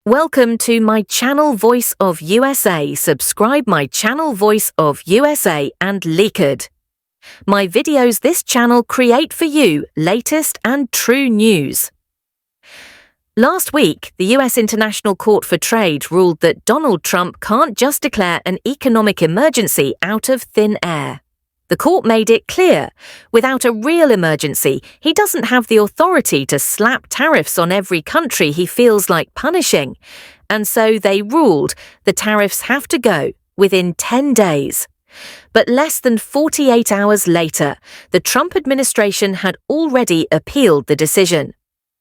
Welcome to my channel Voice of USA. Subscribe my channel Voice of USA and Leaked. My videos this channel create for you latest and true news. Last week, the US International Court for Trade ruled that Donald Trump can't just declare an economic emergency out of thin air. The court made it clear, without a real emergency, he doesn't have the authority to slap tariffs on every country he feels like punishing. And so they ruled the tariffs have to go within 10 days. But less than 48 hours later, the Trump administration had already appealed the decision.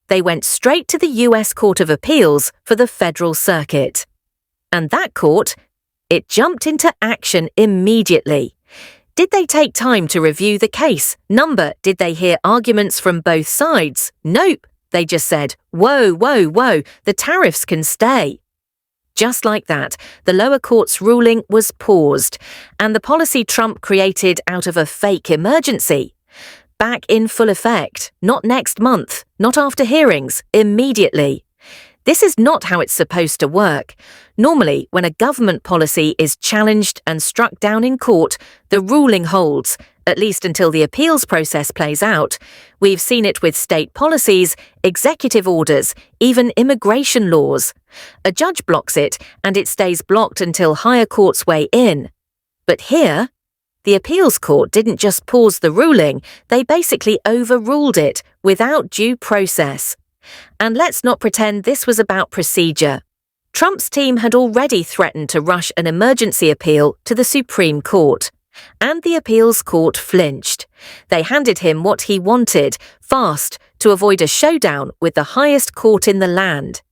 They went straight to the US Court of Appeals for the Federal Circuit. And that court, it jumped into action immediately. Did they take time to review the case? Did they hear arguments from both sides? Nope. They just said, whoa, the tariffs can stay. Just like that, the lower court's ruling was paused, and the policy Trump created out of a fake emergency, back in full effect, not next month, not after hearings, immediately. This is not how it's supposed to work. Normally, when a government policy is challenged and struck down in court, the ruling holds, at least until the appeals process plays out. We've seen it with state policies, executive orders, even immigration laws. A judge blocks it, and it stays blocked until higher courts weigh in. But here, the appeals court didn't just pause the ruling, they basically overruled it without due process. And let's not pretend this was about procedure. Trump's team had already threatened to rush an emergency appeal to the Supreme Court. And the appeals court flinched. They handed him what he wanted, fast, to avoid a showdown with the highest court in the land.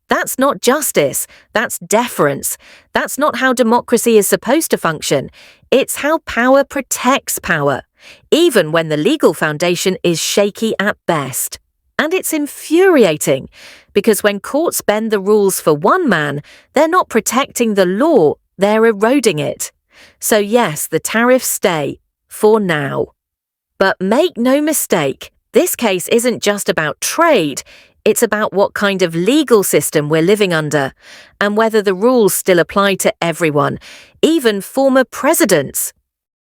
That's not justice, that's deference. That's not how democracy is supposed to function. It's how power protects power, even when the legal foundation is shaky at best. And it's infuriating, because when courts bend the rules for one man, they're not protecting the law, they're eroding it. So yes, the tariffs stay, for now. But make no mistake, this case isn't just about trade, it's about what kind of legal system we're living under, and whether the rules still apply to everyone, even former presidents.